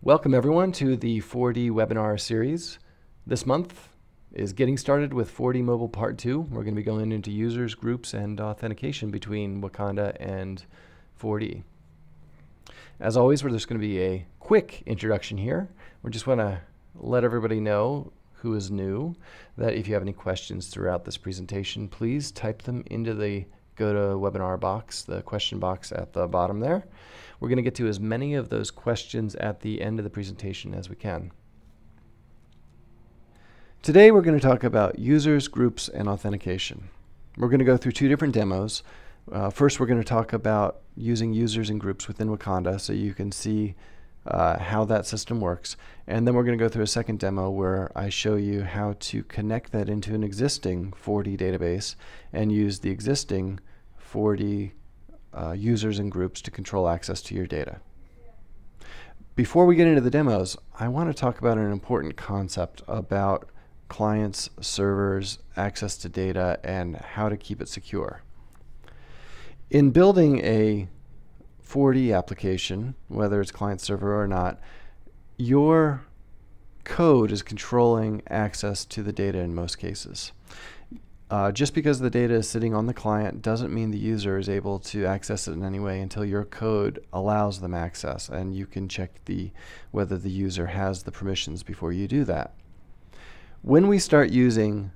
Welcome everyone to the 4D webinar series. This month is Getting Started with 4D Mobile Part 2. We're going to be going into users, groups, and authentication between Wakanda and 4D. As always, there's going to be a quick introduction here. We just want to let everybody know who is new that if you have any questions throughout this presentation, please type them into the GoToWebinar box, the question box at the bottom there. We're going to get to as many of those questions at the end of the presentation as we can. Today we're going to talk about users, groups, and authentication. We're going to go through two different demos. First, we're going to talk about using users and groups within Wakanda so you can see how that system works. And then we're going to go through a second demo where I show you how to connect that into an existing 4D database and use the existing 4D users and groups to control access to your data. Before we get into the demos, I want to talk about an important concept about clients, servers, access to data, and how to keep it secure. In building a 4D application, whether it's client server or not, your code is controlling access to the data in most cases. Just because the data is sitting on the client doesn't mean the user is able to access it in any way until your code allows them access, and you can check whether the user has the permissions before you do that. When we start using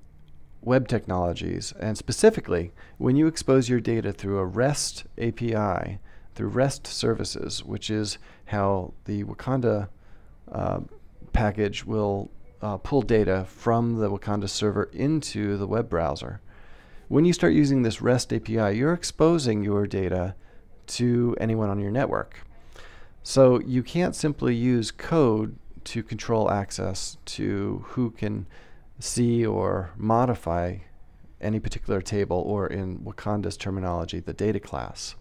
web technologies, and specifically when you expose your data through a REST API, through REST services, which is how the Wakanda package will pull data from the Wakanda server into the web browser. When you start using this REST API, you're exposing your data to anyone on your network. So you can't simply use code to control access to who can see or modify any particular table, or in Wakanda's terminology, the data class.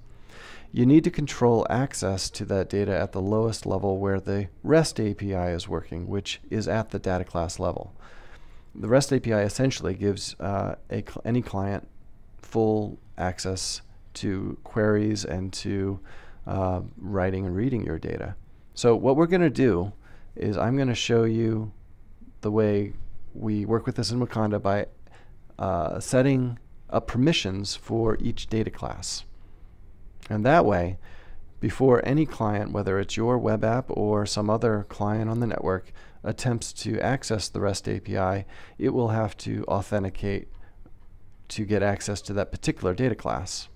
You need to control access to that data at the lowest level where the REST API is working, which is at the data class level. The REST API essentially gives any client full access to queries and to writing and reading your data. So what we're going to do is I'm going to show you the way we work with this in Wakanda by setting up permissions for each data class. And that way, before any client, whether it's your web app or some other client on the network, attempts to access the REST API, it will have to authenticate to get access to that particular data class.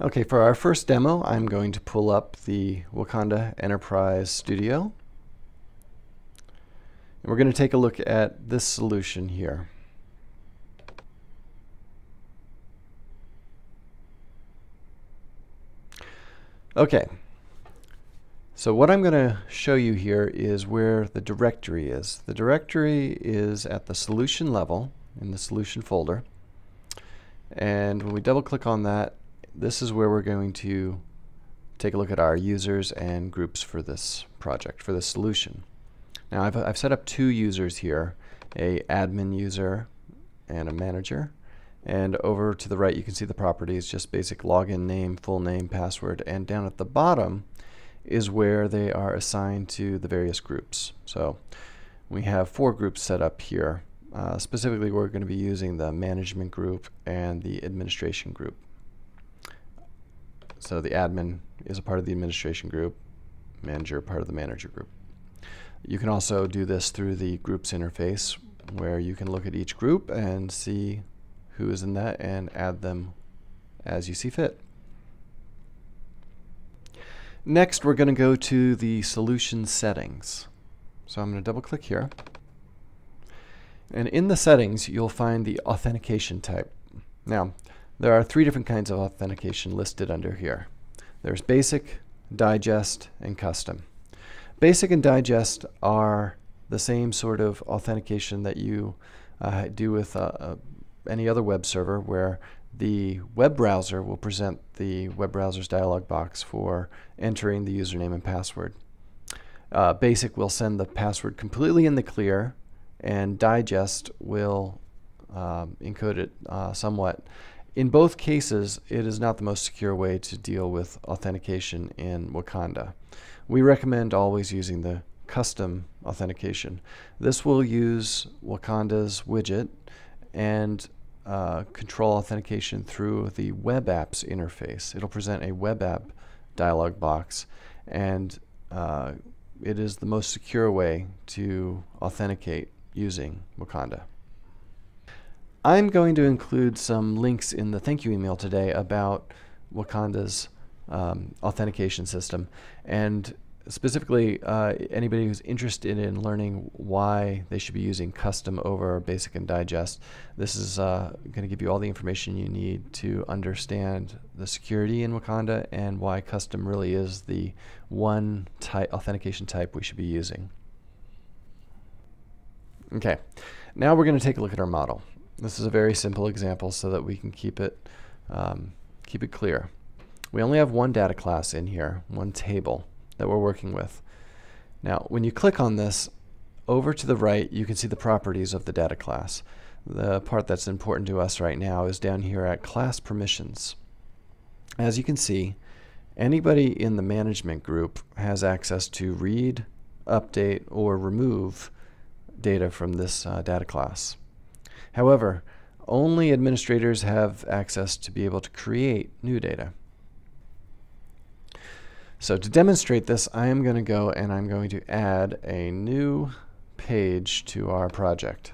Okay, for our first demo, I'm going to pull up the Wakanda Enterprise Studio. And we're going to take a look at this solution here. Okay, so what I'm going to show you here is where the directory is. The directory is at the solution level in the solution folder. And when we double click on that, this is where we're going to take a look at our users and groups for this project, for this solution. Now I've set up two users here, a admin user and a manager. And over to the right, you can see the properties, just basic login name, full name, password, and down at the bottom is where they are assigned to the various groups. So we have 4 groups set up here. Specifically, we're going to be using the management group and the administration group. So the admin is a part of the administration group, manager part of the manager group. You can also do this through the groups interface, where you can look at each group and see who is in that and add them as you see fit. Next, we're going to go to the solution settings. So I'm going to double click here. And in the settings, you'll find the authentication type. Now, there are 3 different kinds of authentication listed under here. There's basic, digest, and custom. Basic and digest are the same sort of authentication that you do with any other web server, where the web browser will present the web browser's dialog box for entering the username and password. Basic will send the password completely in the clear, and digest will encode it somewhat In both cases, it is not the most secure way to deal with authentication in Wakanda. We recommend always using the custom authentication. This will use Wakanda's widget and control authentication through the web apps interface. It'll present a web app dialog box, and it is the most secure way to authenticate using Wakanda. I'm going to include some links in the thank you email today about Wakanda's authentication system, and specifically anybody who's interested in learning why they should be using custom over basic and digest. This is going to give you all the information you need to understand the security in Wakanda and why custom really is the one authentication type we should be using. Okay, now we're going to take a look at our model. This is a very simple example so that we can keep it clear. We only have one data class in here, one table that we're working with. Now, when you click on this, over to the right, you can see the properties of the data class. The part that's important to us right now is down here at class permissions. As you can see, anybody in the management group has access to read, update, or remove data from this data class. However, only administrators have access to be able to create new data. So to demonstrate this, I am going to go and I'm going to add a new page to our project.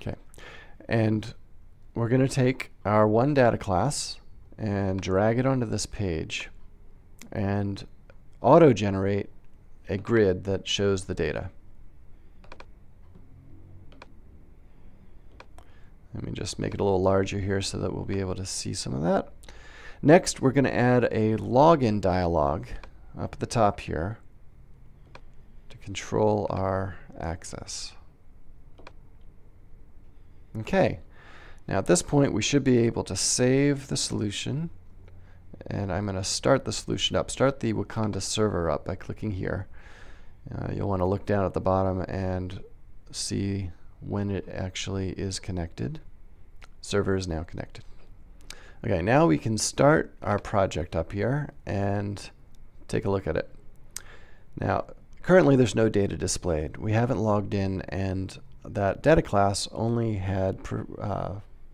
Okay, and we're going to take our one data class and drag it onto this page and auto-generate a grid that shows the data. Let me just make it a little larger here so that we'll be able to see some of that. Next, we're going to add a login dialog up at the top here to control our access. Okay, now at this point we should be able to save the solution, and I'm going to start the solution up. Start the Wakanda server up by clicking here. You'll want to look down at the bottom and see when it actually is connected. Server is now connected. Okay, now we can start our project up here and take a look at it. Now, currently there's no data displayed. We haven't logged in, and that data class only had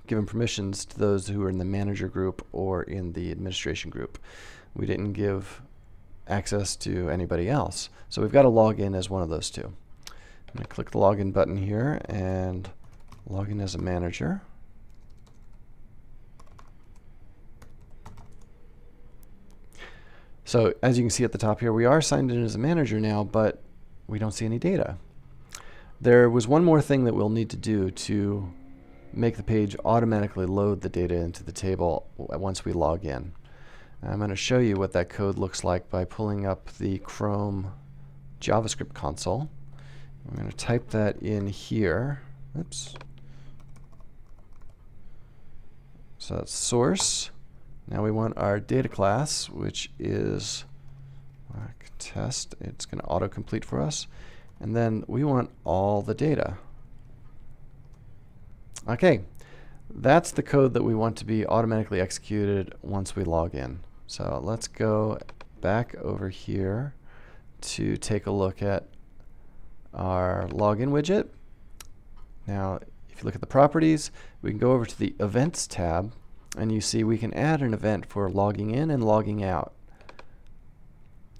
given permissions to those who were in the manager group or in the administration group. We didn't give access to anybody else. So we've got to log in as one of those two. I'm going to click the login button here and log in as a manager. So as you can see at the top here, we are signed in as a manager now, but we don't see any data. There was one more thing that we'll need to do to make the page automatically load the data into the table once we log in. I'm going to show you what that code looks like by pulling up the Chrome JavaScript console. I'm going to type that in here. Oops. So that's source. Now we want our data class, which is test. It's going to autocomplete for us. And then we want all the data. Okay, that's the code that we want to be automatically executed once we log in. So let's go back over here to take a look at our login widget. Now, if you look at the properties, we can go over to the Events tab, and you see we can add an event for logging in and logging out.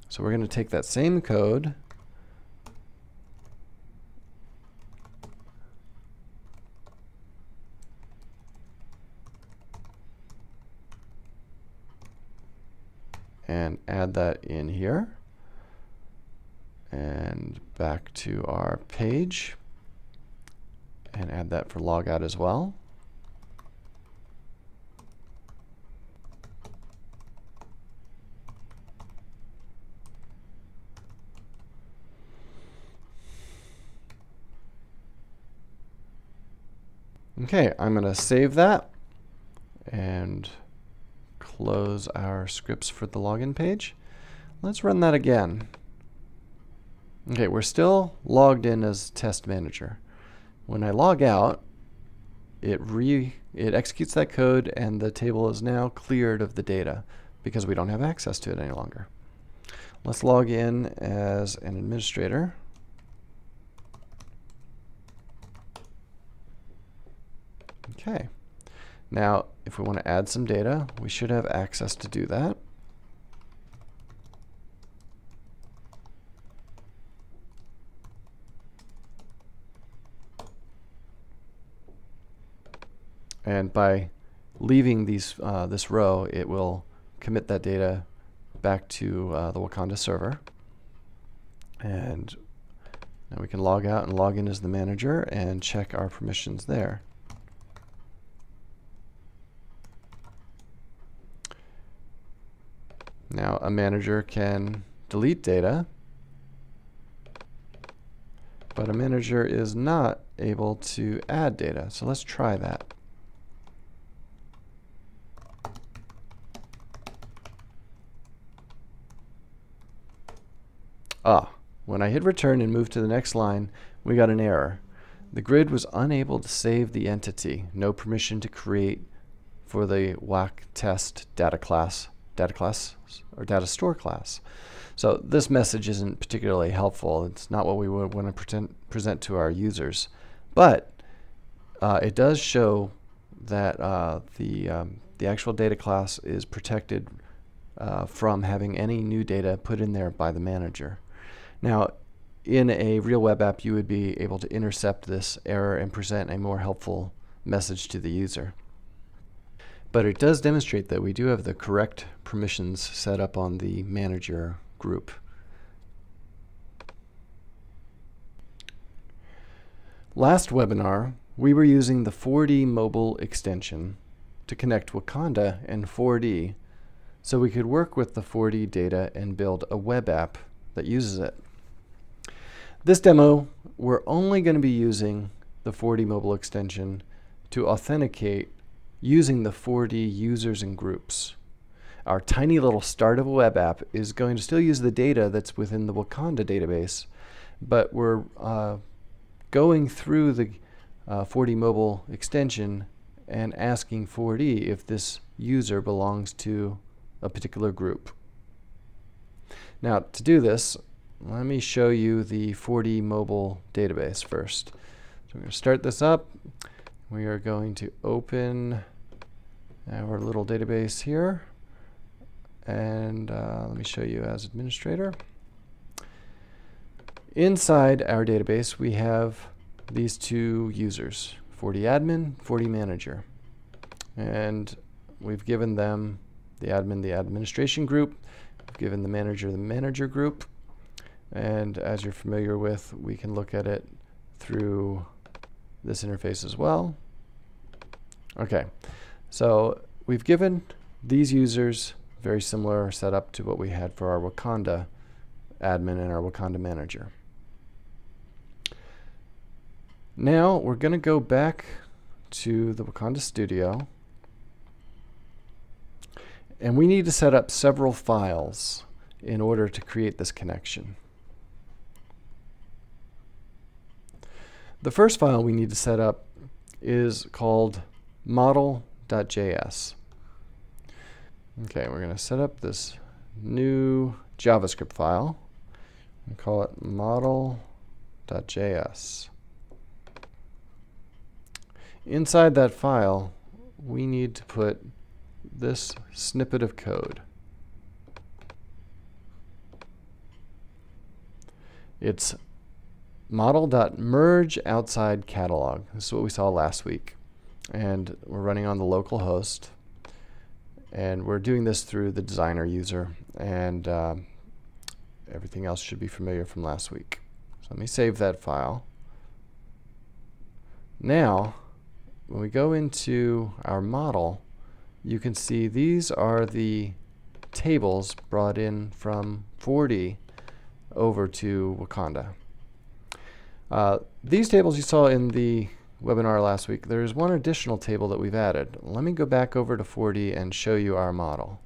So we're going to take that same code and add that in here and back to our page and add that for logout as well. Okay, I'm going to save that and close our scripts for the login page. Let's run that again. Okay, we're still logged in as test manager. When I log out, it executes that code, and the table is now cleared of the data because we don't have access to it any longer. Let's log in as an administrator. Okay. Now, if we want to add some data, we should have access to do that. And by leaving this row, it will commit that data back to the Wakanda server. And now we can log out and log in as the manager and check our permissions there. Now, a manager can delete data, but a manager is not able to add data. So let's try that. When I hit return and move to the next line, we got an error. The grid was unable to save the entity. No permission to create for the WAC test data class or data store class. So this message isn't particularly helpful. It's not what we would want to present to our users. But it does show that the actual data class is protected from having any new data put in there by the manager. Now, in a real web app, you would be able to intercept this error and present a more helpful message to the user. But it does demonstrate that we do have the correct permissions set up on the manager group. Last webinar, we were using the 4D mobile extension to connect Wakanda and 4D so we could work with the 4D data and build a web app that uses it. This demo, we're only going to be using the 4D mobile extension to authenticate using the 4D users and groups. Our tiny little start of a web app is going to still use the data that's within the Wakanda database, but we're going through the 4D mobile extension and asking 4D if this user belongs to a particular group. Now, to do this, let me show you the 4D mobile database first. So we're going to start this up. We are going to open our little database here. And let me show you as administrator. Inside our database, we have these two users, 4D admin, 4D manager. And we've given them, the admin, the administration group. We've given the manager group. And as you're familiar with, we can look at it through this interface as well. Okay, so we've given these users very similar setup to what we had for our Wakanda admin and our Wakanda manager. Now we're going to go back to the Wakanda studio, and we need to set up several files in order to create this connection. The first file we need to set up is called model.js. Okay, we're going to set up this new JavaScript file and call it model.js. Inside that file, we need to put this snippet of code. It's model.merge outside catalog. This is what we saw last week. And we're running on the local host. And we're doing this through the designer user. And everything else should be familiar from last week. So let me save that file. Now, when we go into our model, you can see these are the tables brought in from 4D over to Wakanda. These tables you saw in the webinar last week, there's one additional table that we've added. Let me go back over to 4D and show you our model.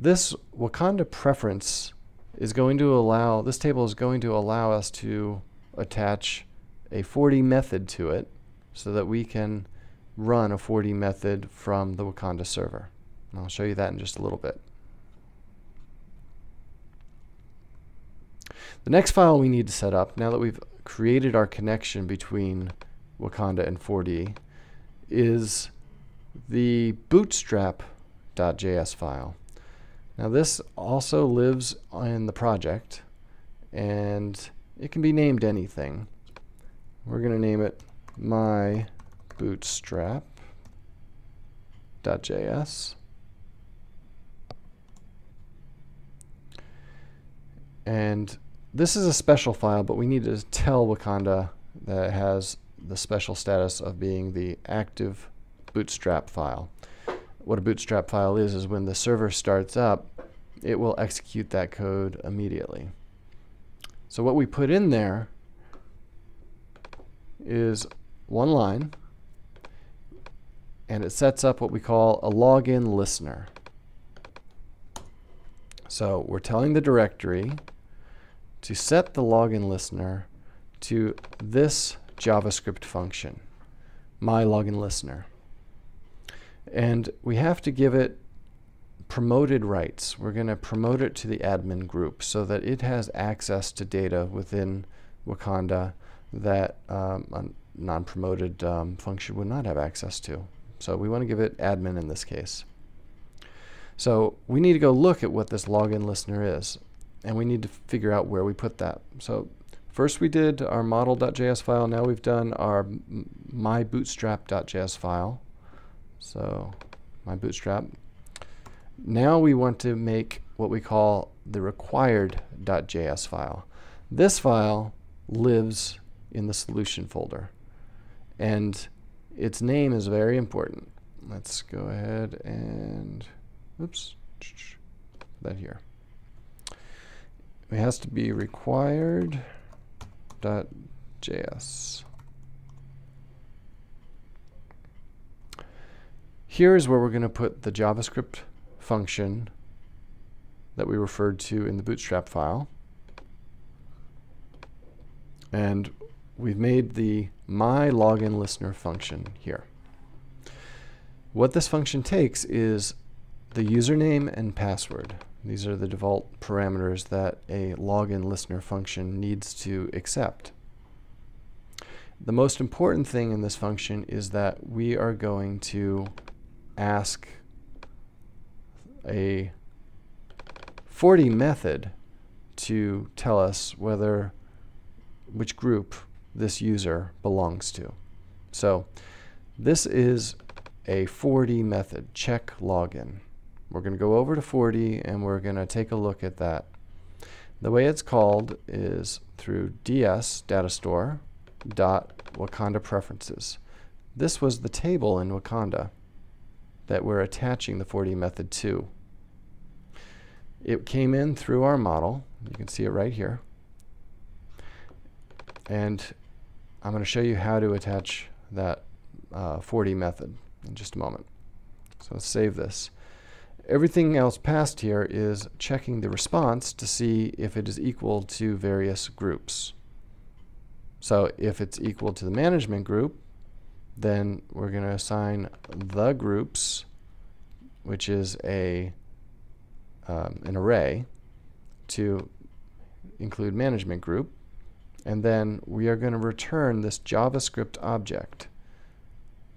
This Wakanda preference is going to allow, this table is going to allow us to attach a 4D method to it so that we can run a 4D method from the Wakanda server. And I'll show you that in just a little bit. The next file we need to set up, now that we've created our connection between Wakanda and 4D, is the bootstrap.js file. Now this also lives in the project, and it can be named anything. We're going to name it my bootstrap.js. And this is a special file, but we need to tell Wakanda that it has the special status of being the active Bootstrap file. What a Bootstrap file is when the server starts up, it will execute that code immediately. So what we put in there is one line, and it sets up what we call a login listener. So we're telling the directory to set the login listener to this JavaScript function, my login listener. And we have to give it promoted rights. We're going to promote it to the admin group so that it has access to data within Wakanda that a non-promoted function would not have access to. So we want to give it admin in this case. So we need to go look at what this login listener is, and we need to figure out where we put that. So first we did our model.js file. Now we've done our mybootstrap.js file. So my bootstrap. Now we want to make what we call the required.js file. This file lives in the solution folder, and its name is very important. Let's go ahead and oops, put that here. It has to be required.js. Here is where we're going to put the JavaScript function that we referred to in the Bootstrap file. And we've made the myLoginListener function here. What this function takes is the username and password. These are the default parameters that a login listener function needs to accept. The most important thing in this function is that we are going to ask a 4D method to tell us which group this user belongs to. So this is a 4D method, check login. We're going to go over to 4D and we're going to take a look at that. The way it's called is through ds data store dot Wakanda preferences. This was the table in Wakanda that we're attaching the 4D method to. It came in through our model. You can see it right here. And I'm going to show you how to attach that 4D method in just a moment. So let's save this. Everything else past here is checking the response to see if it is equal to various groups. So if it's equal to the management group, then we're going to assign the groups, which is an array, to include management group. And then we are going to return this JavaScript object.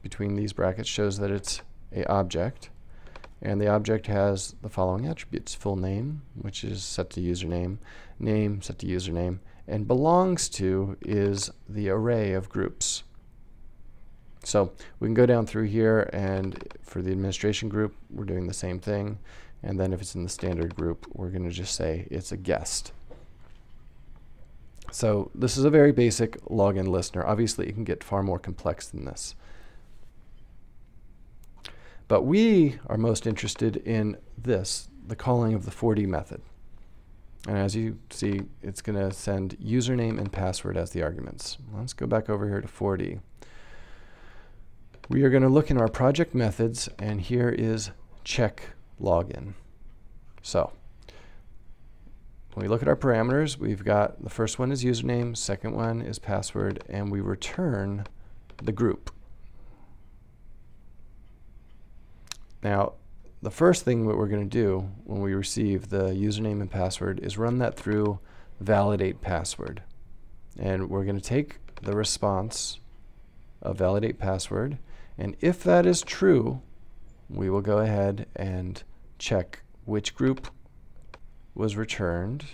Between these brackets shows that it's an object. And the object has the following attributes: full name, which is set to username, name set to username, and belongs to is the array of groups. So we can go down through here, and for the administration group, we're doing the same thing. And then if it's in the standard group, we're going to just say it's a guest. So this is a very basic login listener. Obviously, it can get far more complex than this. But we are most interested in this, the calling of the 4D method. And as you see, it's going to send username and password as the arguments. Let's go back over here to 4D. We are going to look in our project methods, and here is check login. So when we look at our parameters, we've got the first one is username, second one is password, and we return the group. Now, the first thing that we're going to do when we receive the username and password is run that through validate password. And we're going to take the response of validate password, and if that is true, we will go ahead and check which group was returned,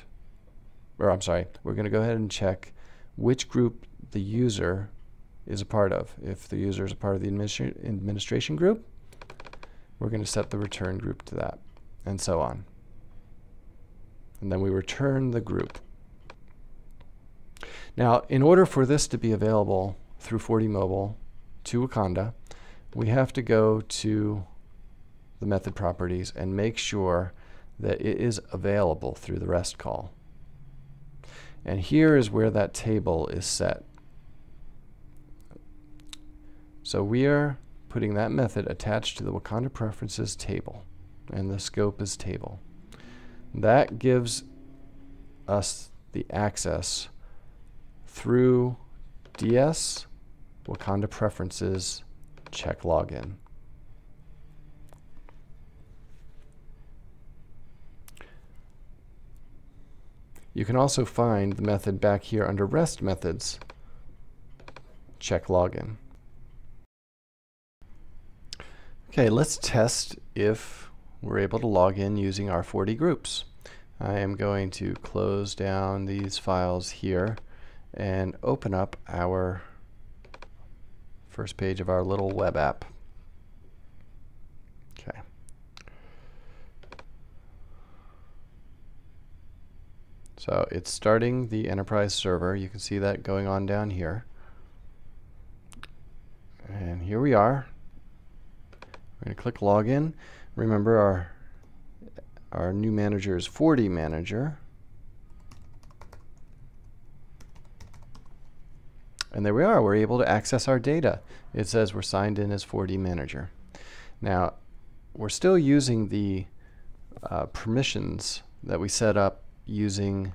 or I'm sorry, we're going to go ahead and check which group the user is a part of. If the user is a part of the administration group, we're going to set the return group to that, and so on. And then we return the group. Now, in order for this to be available through 4D Mobile to Wakanda, we have to go to the method properties and make sure that it is available through the REST call. And here is where that table is set. So we are putting that method attached to the Wakanda preferences table, and the scope is table. That gives us the access through DS Wakanda preferences check login. You can also find the method back here under REST methods, check login. Okay, let's test if we're able to log in using our 4D groups. I am going to close down these files here and open up our first page of our little web app. Okay. So it's starting the enterprise server. You can see that going on down here. And here we are. We're going to click login. Remember our new manager is 4D manager. And there we are. We're able to access our data. It says we're signed in as 4D manager. Now, we're still using the permissions that we set up using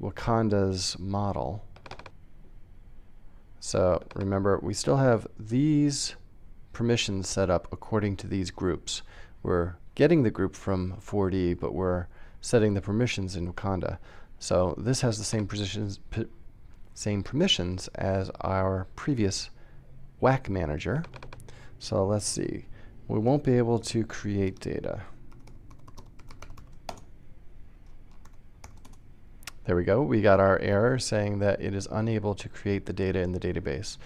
Wakanda's model. So remember, we still have these permissions set up according to these groups. We're getting the group from 4D, but we're setting the permissions in Wakanda. So this has the same permissions as our previous WAC manager. So let's see. We won't be able to create data. There we go. We got our error saying that it is unable to create the data in the database.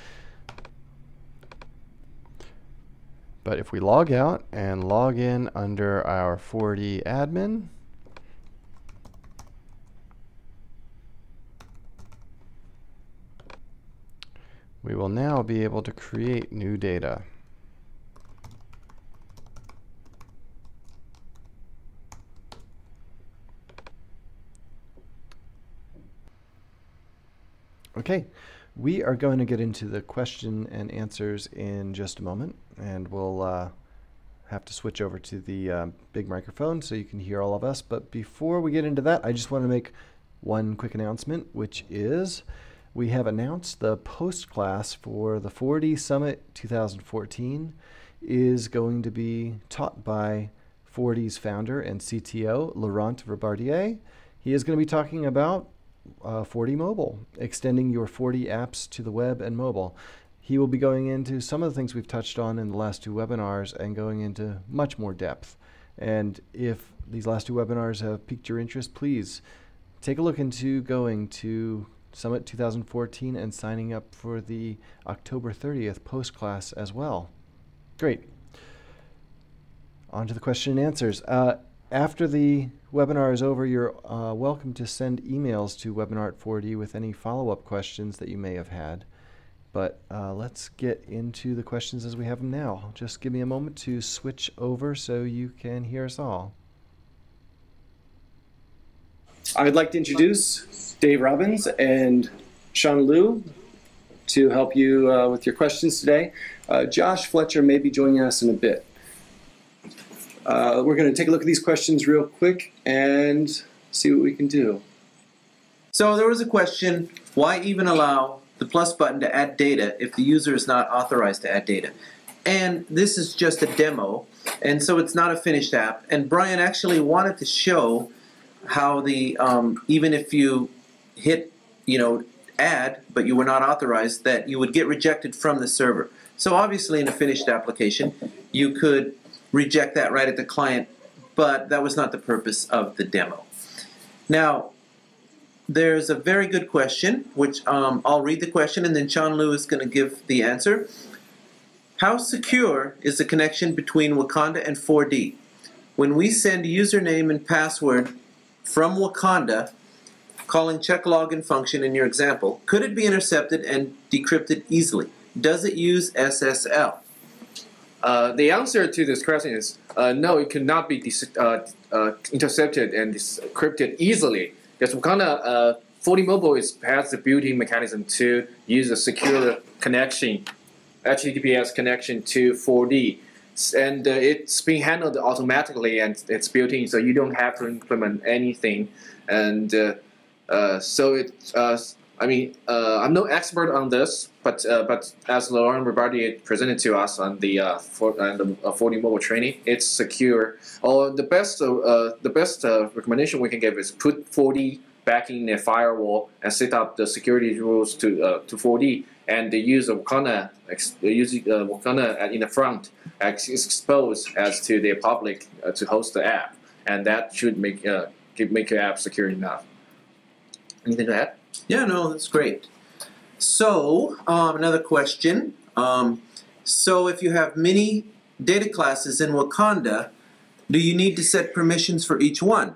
But if we log out and log in under our 4D admin, we will now be able to create new data. Okay, we are going to get into the question and answers in just a moment, and we'll have to switch over to the big microphone so you can hear all of us. But before we get into that, I just want to make one quick announcement, which is we have announced the post class for the 4D Summit 2014 is going to be taught by 4D's founder and CTO, Laurent Verbardier. He is going to be talking about 4D Mobile, extending your 4D apps to the web and mobile. He will be going into some of the things we've touched on in the last two webinars and going into much more depth. And if these last two webinars have piqued your interest, please take a look into going to Summit 2014 and signing up for the October 30th post-class as well. Great. On to the question and answers. After the webinar is over, you're welcome to send emails to webinar@4D with any follow-up questions that you may have had. But let's get into the questions as we have them now. Just give me a moment to switch over so you can hear us all. I would like to introduce Dave Robbins and Sean Liu to help you with your questions today. Josh Fletcher may be joining us in a bit. We're going to take a look at these questions real quick and see what we can do. So there was a question, why even allow the plus button to add data if the user is not authorized to add data? And this is just a demo, and so it's not a finished app. And Brian actually wanted to show how the even if you hit, add, but you were not authorized, that you would get rejected from the server. So obviously in a finished application, you could reject that right at the client, but that was not the purpose of the demo. Now, there's a very good question, which I'll read the question and then Sean Liu is going to give the answer. How secure is the connection between Wakanda and 4D? When we send username and password from Wakanda, calling check login function in your example, could it be intercepted and decrypted easily? Does it use SSL? The answer to this question is no, it cannot be intercepted and decrypted easily. Because Wakanda 4D Mobile has the built-in mechanism to use a secure connection, HTTPS connection to 4D. And it's being handled automatically and it's built in, so you don't have to implement anything. And I'm no expert on this, but as Laurent Ribardier presented to us on the 4D Mobile training, it's secure. The best recommendation we can give is put 4D back in a firewall and set up the security rules to 4D, and the use of Wakanda, in the front is exposed as to the public to host the app, and that should make your app secure enough. Anything to add? Yeah, no, that's great. So, another question. So if you have many data classes in Wakanda, do you need to set permissions for each one?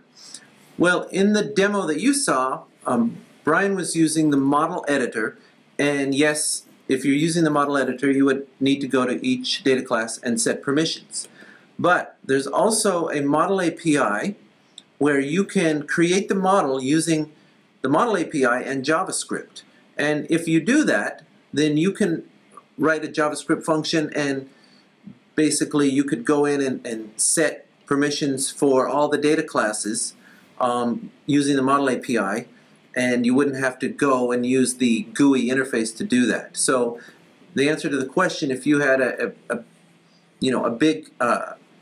Well, in the demo that you saw, Brian was using the model editor, and yes, if you're using the model editor, you would need to go to each data class and set permissions. But there's also a model API where you can create the model using the model API and JavaScript. And if you do that, then you can write a JavaScript function, and basically you could go in and set permissions for all the data classes using the model API, and you wouldn't have to go and use the GUI interface to do that. So the answer to the question, if you had a big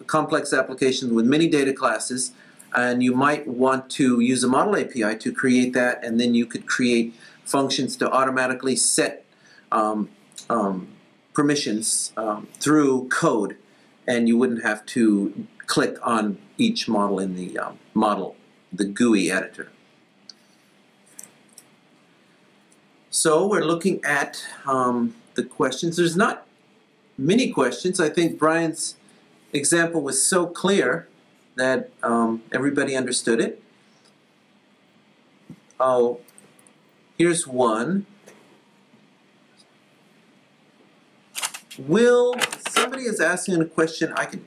complex application with many data classes, and you might want to use a model API to create that, and then you could create functions to automatically set permissions through code, and you wouldn't have to click on each model in the GUI editor. So we're looking at the questions. There's not many questions. I think Brian's example was so clear that everybody understood it. Oh, here's one. Somebody is asking a question, I can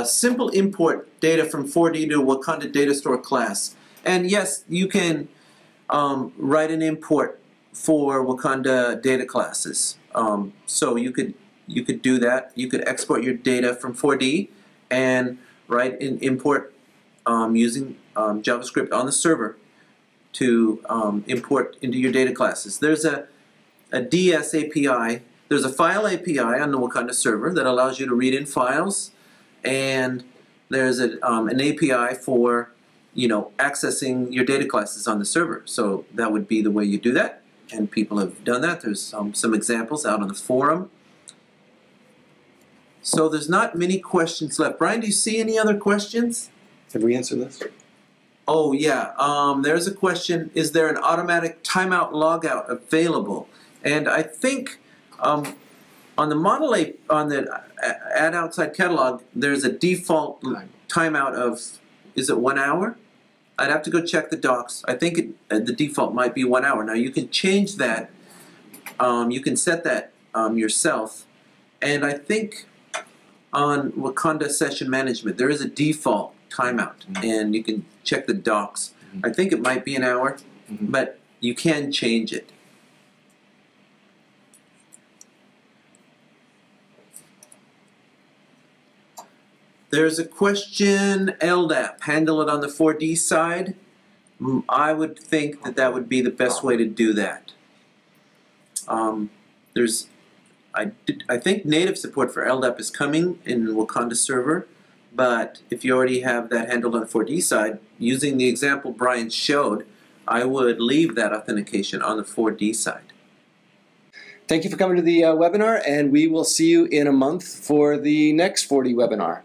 simple import data from 4D to Wakanda data store class. And yes, you can write an import for Wakanda data classes. So you could do that. You could export your data from 4D and write an import using JavaScript on the server to import into your data classes. There's a DS API. There's a file API on the Wakanda server that allows you to read in files, and there's an API for accessing your data classes on the server. So that would be the way you do that, and people have done that. There's some examples out on the forum. So there's not many questions left. Brian, do you see any other questions? Did we answer this? Oh yeah, there's a question, is there an automatic timeout logout available? And I think on the add outside catalog, there's a default timeout of, is it 1 hour? I'd have to go check the docs. I think the default might be 1 hour. Now you can change that, you can set that yourself, and I think on Wakanda Session Management there is a default timeout, and you can check the docs. I think it might be an hour, but you can change it. There's a question, LDAP, handle it on the 4D side. I would think that that would be the best way to do that. I think native support for LDAP is coming in Wakanda server, but if you already have that handled on the 4D side, using the example Brian showed, I would leave that authentication on the 4D side. Thank you for coming to the webinar, and we will see you in a month for the next 4D webinar.